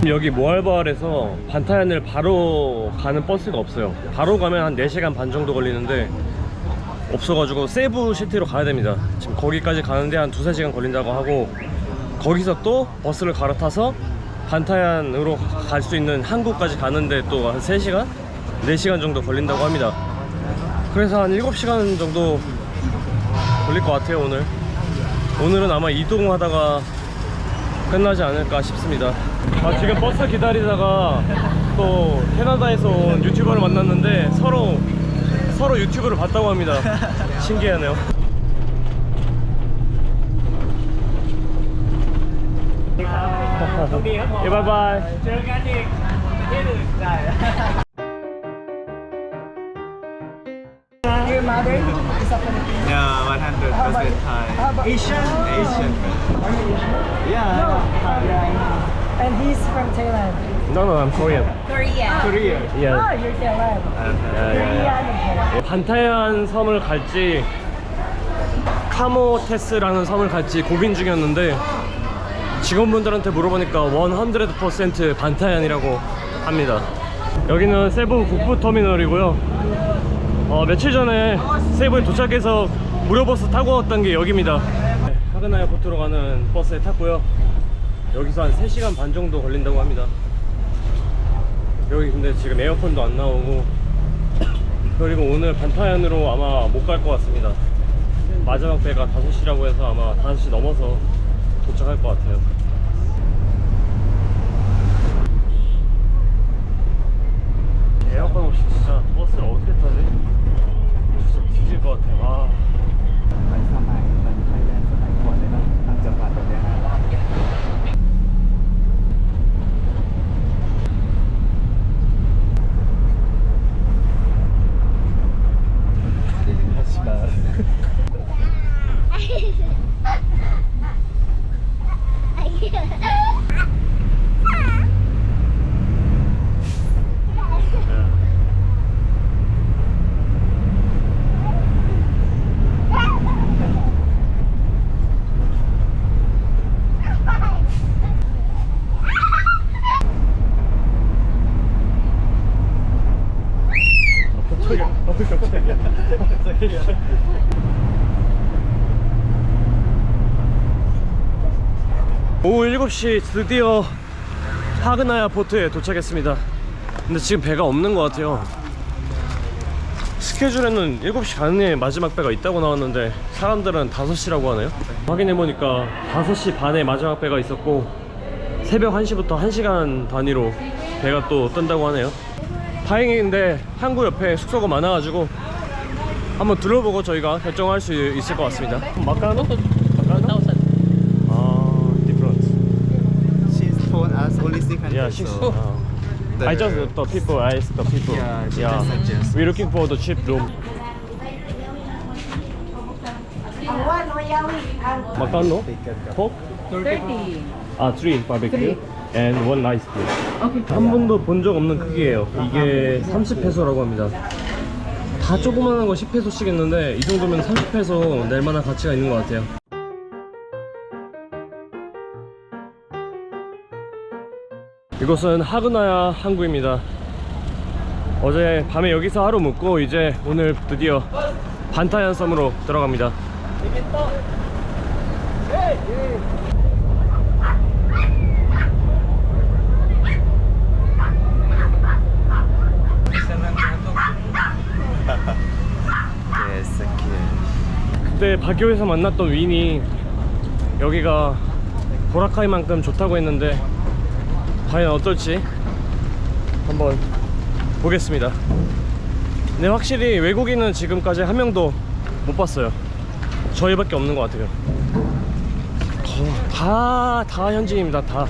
여기 모알바알에서 반타얀을 바로 가는 버스가 없어요. 바로 가면 한 4시간 반 정도 걸리는데 없어가지고 세부 시티로 가야 됩니다. 지금 거기까지 가는데 한 2~3시간 걸린다고 하고, 거기서 또 버스를 갈아타서 반타얀으로 갈 수 있는 항구까지 가는데 또 한 3시간? 4시간 정도 걸린다고 합니다. 그래서 한 7시간 정도 걸릴 것 같아요. 오늘은 아마 이동하다가 끝나지 않을까 싶습니다. 지금 버스 기다리다가 또 캐나다에서 온 유튜버를 만났는데 서로 유튜브를 봤다고 합니다. 신기하네요. 예, 바이바이. Your mother is a Filipino. Yeah, 100% Thai. Asian? Asian. Yeah, Thai. And he's from Thailand. No, I'm Korean. Korea. Korea. Yeah. Oh, you're Thailand. Korean. 반타얀 섬을 갈지 카모테스라는 섬을 갈지 고민 중이었는데, 직원분들한테 물어보니까 100% 반타얀이라고 합니다. 여기는 세부 국부터미널이고요. 며칠 전에 세부에 도착해서 무료버스 타고 왔던 게 여기입니다. 하그나야 포트로 가는 버스에 탔고요. 여기서 한 3시간 반 정도 걸린다고 합니다. 여기 근데 지금 에어컨도 안 나오고, 그리고 오늘 반타얀으로 아마 못 갈 것 같습니다. 마지막 배가 5시라고 해서 아마 5시 넘어서 도착할 것 같아요. 에어컨 없이 진짜 버스를 어떻게 타지? 진짜 뒤질 것 같아요. ไปสมัยมันไทยแลนด์สมัยก่อนเลยนะต่างจังหวัดตรงเนี้ยฮะ 오후 7시 드디어 하그나야 포트에 도착했습니다. 근데 지금 배가 없는 것 같아요. 스케줄에는 7시 반에 마지막 배가 있다고 나왔는데 사람들은 5시라고 하네요. 확인해보니까 5시 반에 마지막 배가 있었고, 새벽 1시부터 1시간 단위로 배가 또 뜬다고 하네요. 다행인데 항구 옆에 숙소가 많아가지고 한번 둘러보고 저희가 결정할 수 있을 것 같습니다. 마카노? She's told us only 600. Yeah, she's. so I just the people. I asked the people. Yeah, she just suggest. We're looking for the cheap room. Macano? Pork? 30. 3 barbecue and 1 rice tea. 한 번도 본 적 없는 크기예요. 이게 30페소라고 합니다. 다 조그만한 거 10페소씩 했는데 이 정도면 30페소 낼 만한 가치가 있는 것 같아요. 이곳은 하그나야 항구입니다. 어제 밤에 여기서 하루 묵고 이제 오늘 드디어 반타얀 섬으로 들어갑니다. Yes, okay. 그때 바교에서 만났던 윈이 여기가 보라카이만큼 좋다고 했는데 과연 어떨지 한번 보겠습니다. 근데 확실히 외국인은 지금까지 한 명도 못 봤어요. 저희밖에 없는 것 같아요. 다 현지인입니다. 다.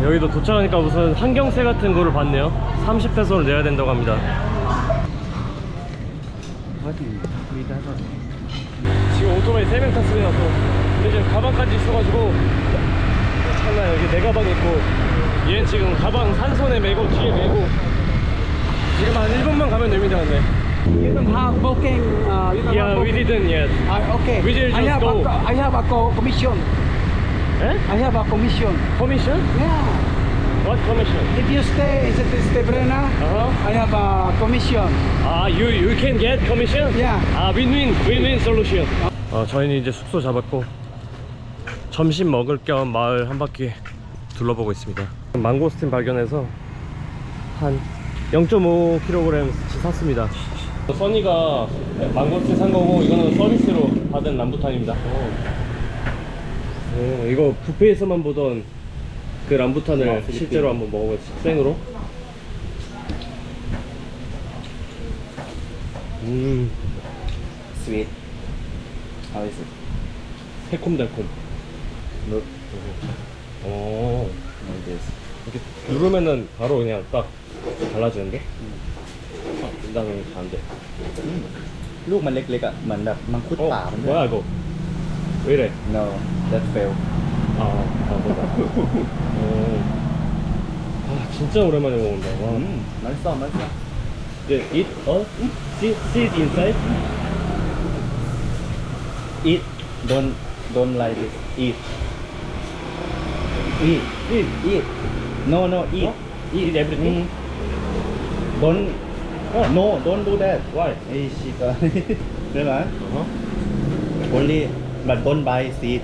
여기도 도착하니까 무슨 환경세 같은 거를 받네요. 30페소를 내야 된다고 합니다. 지금 오토바이 3명 탔습니다. 또. 근데 지금 가방까지 있어가지고 장난. 여기 내 가방 있고, 얘는 지금 가방 한 손에 메고 뒤에 메고. 지금 한 1분만 가면 됩니다. 근데 You don't have booking. You don't yeah, have we booking. didn't yet. Okay. We just I have go. I have a commission. Eh? I have a commission. Commission? Yeah. What commission? If you stay in Stebrena, Uh-huh. I have a commission. Ah, you can get commission? Yeah. 아, win-win solution. 저희는 이제 숙소 잡았고 점심 먹을 겸 마을 한 바퀴 둘러보고 있습니다. 망고스틴 발견해서 한 0.5kg 샀습니다. 써니가 망고스틴 산 거고 이거는 서비스로 받은 람부탄입니다. 이거 뷔페에서만 보던 그 람부탄을 실제로 한번 먹어보겠습니다. 생으로. Sweet. How is it? 새콤달콤. Look 오, like this. 이렇게 누르면은 바로 그냥 딱 달라지는데? 나는 안 돼. ลูกมันเล็กๆอ่ะเหมือนแบบมังคุดป่ามันด้วย 뭐야 이거? 왜 이래? No, that fail. 뭐다. 아, 진짜 오랜만에 먹는다. 와. 맛있어, 맛있어. 이제 eat, sit inside? Eat, don't like this. Eat. Eat. No, eat. Eat everything? Don't do that. Why? Hey, Shika. ได้ไหม Uh-huh. Only, but don't buy seed.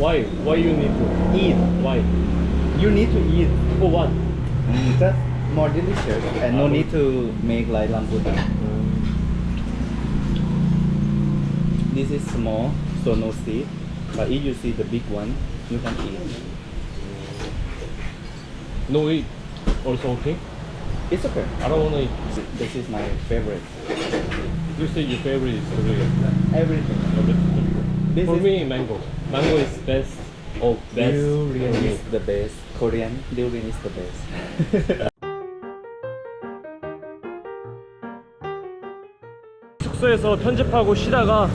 Why you need to? Eat. Why? You need to eat. For what? Just more delicious and no need to make like rambutan. This is small, so no seed. But if you see the big one, you can eat. No eat. Also okay? It's okay. I don't wanna eat. This is my favorite. You say your favorite is Korean. Everything. This For is me, mango. Mango is best. Oh, best. durian for me. is the best. Korean durian is the best. 숙소에서 편집하고 쉬다가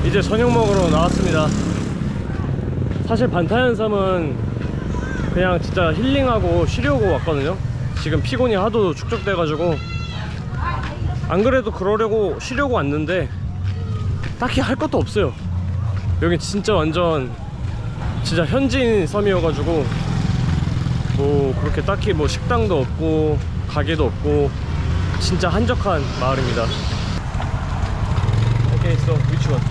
이제 저녁 먹으러 나왔습니다. 사실 반타연 섬은 그냥 진짜 힐링하고 쉬려고 왔거든요. 지금 피곤이 하도 축적돼가지고 안 그래도 그러려고 쉬려고 왔는데 딱히 할 것도 없어요. 여기 진짜 완전 진짜 현지인 섬이어가지고 뭐 그렇게 딱히 뭐 식당도 없고 가게도 없고 진짜 한적한 마을입니다. 오케이, so which one?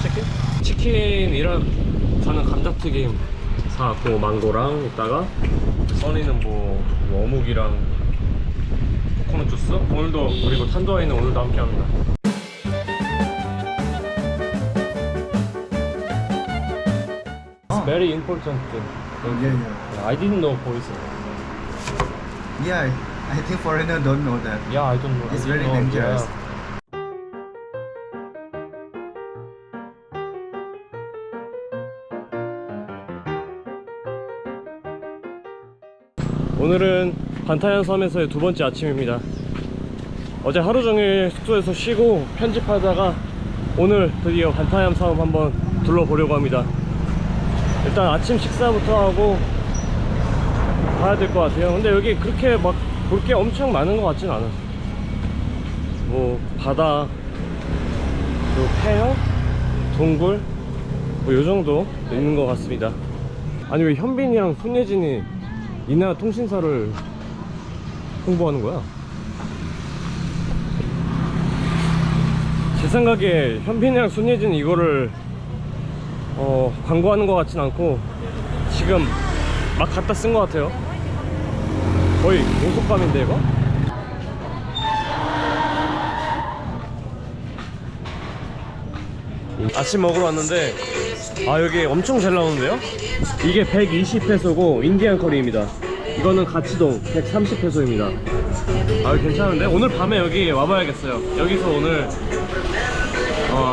치킨? 치킨이랑 저는 감자튀김 사갖고 망고랑 이따가 써니는 뭐 어묵이랑 코코넛 주스 오늘도 그리고 탄두아이는 오늘도 함께합니다. It's very important thing. Yeah. I didn't know poison. Yeah, I think foreigner don't know that. Yeah, I don't know. It's I very didn't know. dangerous. Yeah. 오늘은 반타연 섬에서의 두 번째 아침입니다. 어제 하루 종일 숙소에서 쉬고 편집하다가 오늘 드디어 반타연 섬 한번 둘러보려고 합니다. 일단 아침 식사부터 하고 가야 될 것 같아요. 근데 여기 그렇게 막 볼 게 엄청 많은 것 같진 않아. 뭐 바다, 그리고 폐허, 동굴 뭐 요정도 있는 것 같습니다. 아니 왜 현빈이랑 손예진이 이나 통신사를 홍보하는 거야? 제 생각에 현빈이랑 손예진 이거를 광고하는 것 같진 않고 지금 막 갖다 쓴 것 같아요. 거의 공속감인데 이거? 아침 먹으러 왔는데 아 여기 엄청 잘 나오는데요? 이게 120페소고 인디안 커리입니다. 이거는 가치동 130페소입니다. 아 괜찮은데? 오늘 밤에 여기 와봐야겠어요. 여기서 오늘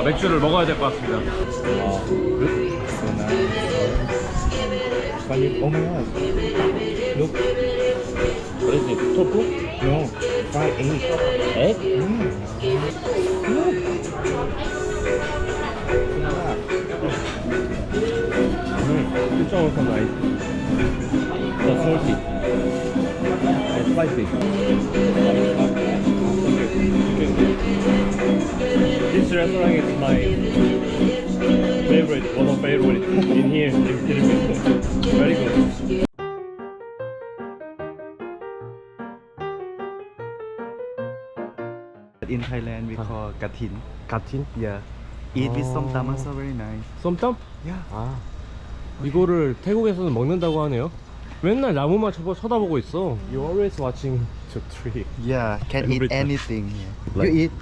맥주를 먹어야 될 것 같습니다. Wow, good. So nice. But you, oh my god. Look. What is it? 토fu? No, fried egg. egg? It's also nice. It's salty. It's spicy. This restaurant is my favorite, one of favorite in here in Philippines. in Thailand we call katin. 가틴? Yeah. Eat with Oh. somtam also very nice. 쏨땀? Yeah. 아, 이거를 태국에서는 먹는다고 하네요. 맨날 나무만 쳐다보고 있어. You always watching the tree. Yeah, can Every eat time. anything here. Like- You eat,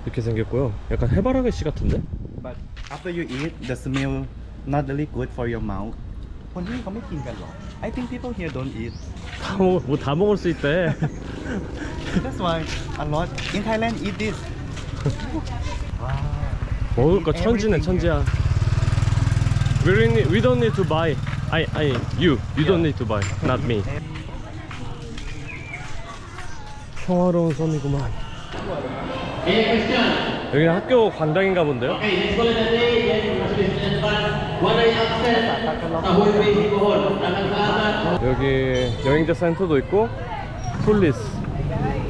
이렇게 생겼고요. 약간 해바라기 씨 같은데? but after you eat, the smell not really good for your mouth. คนที่เขาไม่กินกันหรอ I think people here don't eat. 다 먹을 수 있대. That's why a lot in Thailand eat this. 먹을 거 천지네 천지야. We don't need to buy. You don't need to buy. Not me. 평화로운 섬이구만. 여기는 학교 관당인가 본데요? 여기 여행자 센터도 있고 폴리스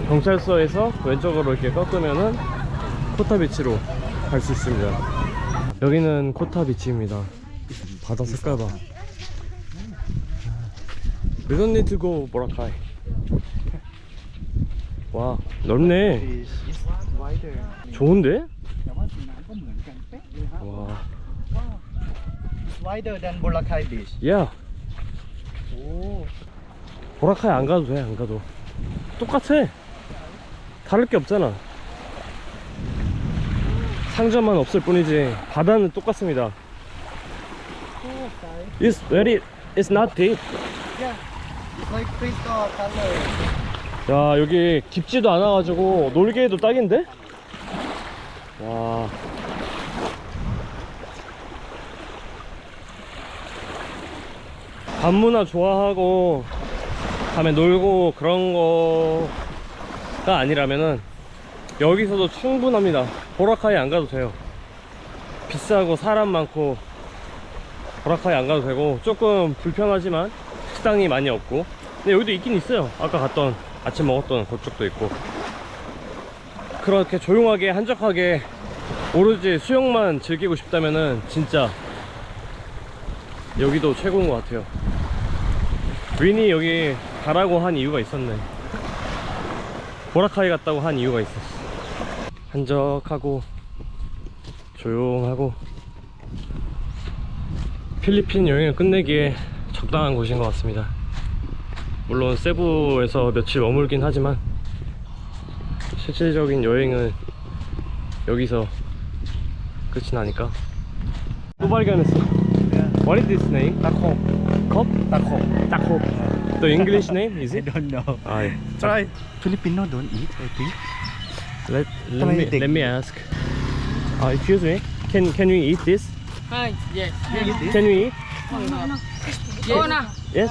경찰서에서 왼쪽으로 이렇게 꺾으면은 코타비치로 갈 수 있습니다. 여기는 코타비치입니다. 바다 색깔 봐. We don't need to go Boracay. 와 넓네. Fish is wider. 좋은데? แต่ว่าสีน้ำก็เหมือนกันเป๊ะเลยครับ 와. It's wider than Boracay Beach. 야 오. 보라카이 안 가도 돼. 안 가도 똑같아. 다를 게 없잖아. 상점만 없을 뿐이지 바다는 똑같습니다. It's not deep. It's like crystal color. 야 여기 깊지도 않아가지고 놀기에도 딱인데? 와 밤문화 좋아하고 밤에 놀고 그런 거가 아니라면은 여기서도 충분합니다. 보라카이 안 가도 돼요. 비싸고 사람 많고 보라카이 안 가도 되고 조금 불편하지만 식당이 많이 없고 근데 여기도 있긴 있어요. 아까 갔던 아침 먹었던 그쪽도 있고 그렇게 조용하게 한적하게 오로지 수영만 즐기고 싶다면은 진짜 여기도 최고인 것 같아요. 윈이 여기 가라고 한 이유가 있었네. 보라카이 갔다고 한 이유가 있었어. 한적하고 조용하고 필리핀 여행을 끝내기에 적당한 곳인 것 같습니다. 물론 세부에서 며칠 머물긴 하지만 실질적인 여행은 여기서 끝이 나니까. 또 발견했어. What is this name? Takop. 컵? Takop. 딱호. The English name is I it? don't know. 아, 예. Try. Filipino don't eat, I think. Let me ask. Excuse me. Can we eat this? Yes. You eat this? Can we eat? Go na. Yes.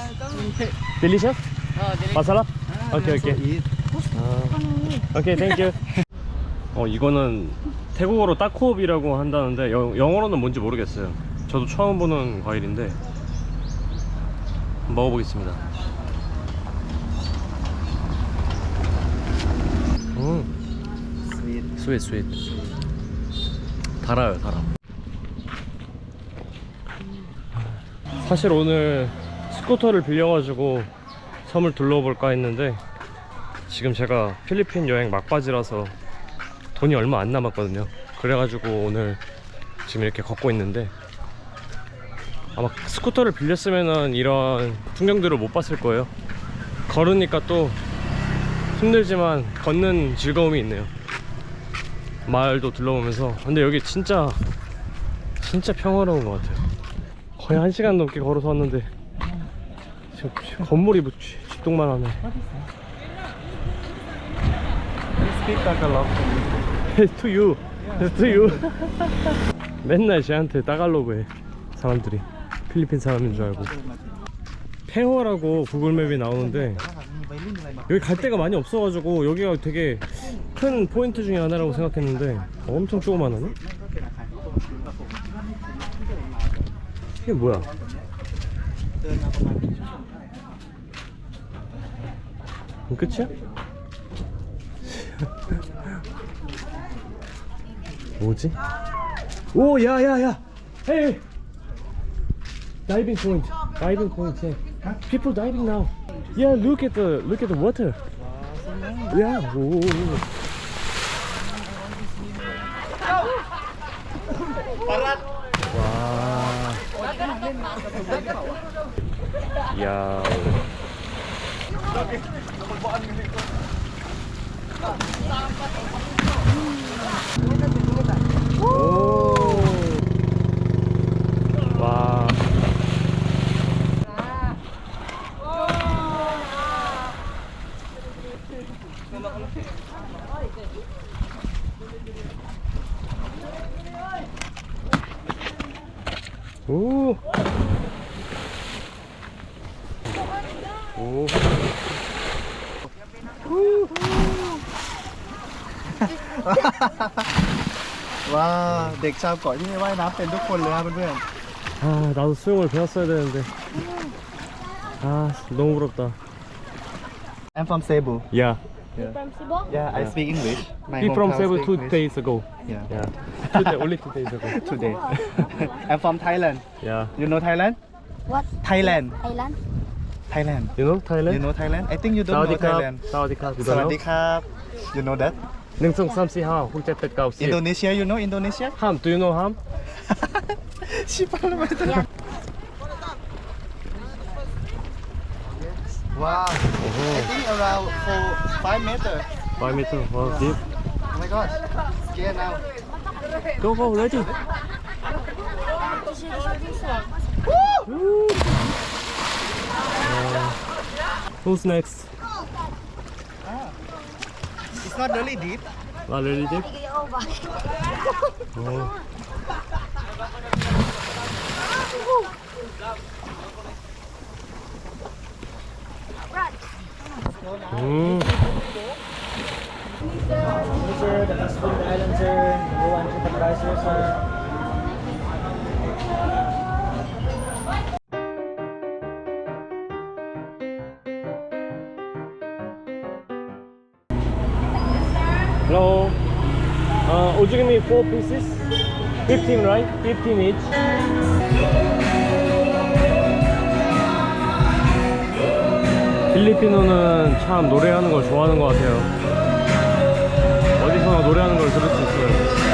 Delicious? 마살라? 오케이 So 오케이. eat. 오케이 땡큐. 이거는 태국어로 따코업이라고 한다는데 영어로는 뭔지 모르겠어요. 저도 처음 보는 과일인데 한번 먹어보겠습니다. Sweet. 스윗 달아요. 달아. 사실 오늘 스쿠터를 빌려가지고 섬을 둘러볼까 했는데 지금 제가 필리핀 여행 막바지라서 돈이 얼마 안 남았거든요. 그래가지고 오늘 지금 이렇게 걷고 있는데 아마 스쿠터를 빌렸으면은 이런 풍경들을 못 봤을 거예요. 걸으니까 또 힘들지만 걷는 즐거움이 있네요. 마을도 둘러보면서. 근데 여기 진짜 평화로운 것 같아요. 거의 1시간 넘게 걸어서 왔는데 지금 건물이 뭐 쥐똥만 하네. Speak Tagalog. To you. To you. 맨날 쟤한테 따갈로그 해 사람들이. 필리핀 사람인 줄 알고. 페어라고 구글맵이 나오는데 여기 갈 데가 많이 없어가지고 여기가 되게 큰 포인트 중에 하나라고 생각했는데 엄청 조그만하네. 이게 뭐야? 끝이야? 뭐지? 오, 야야야! 헤이! Diving point. Diving point. Yeah. People diving now. Yeah, look at the water. Yeah. 오. 와. 이야. 오. 와. 오. 오. 와, เด็กชาวเกาะที่นี่ว่ายน้ำเป็นทุกคนเลยครับเพื่อน 아, 나도 수영을 배웠어야 되는데. 아, 너무 부럽다.ๆ I'm from Cebu. Yeah. Yeah, I speak English. My He from hometown Cebu speak 2 English. days ago. Yeah. Yeah. 2 days, only 2 days ago. Today. I'm from Thailand. Yeah. You know Thailand? What? Thailand. Thailand? Thailand. You know Thailand? You know Thailand? I think you don't know Sawadee Thailand. krap. Sawadee krap. You ส don't วัส know? ดีครับ You know that? 1, 2, 3, 4, 5, 6, 7, 8, 9, 10. Indonesia, you know Indonesia? Ham, do you know ham? 씨발 말이야. Wow. I think around 5 meters. 5 meter. Wow, deep. Oh my god. Scared now. Go, go, ready. Woo! Who's next? It's not really deep. Not really deep? Oh. Sir, the fast food island, sir. Number one TripAdvisor, sir. Hello. Would you give me 4 pieces? 15, right? 15 each. 필리핀어는 참 노래하는 걸 좋아하는 것 같아요. 어디서나 노래하는 걸 들을 수 있어요.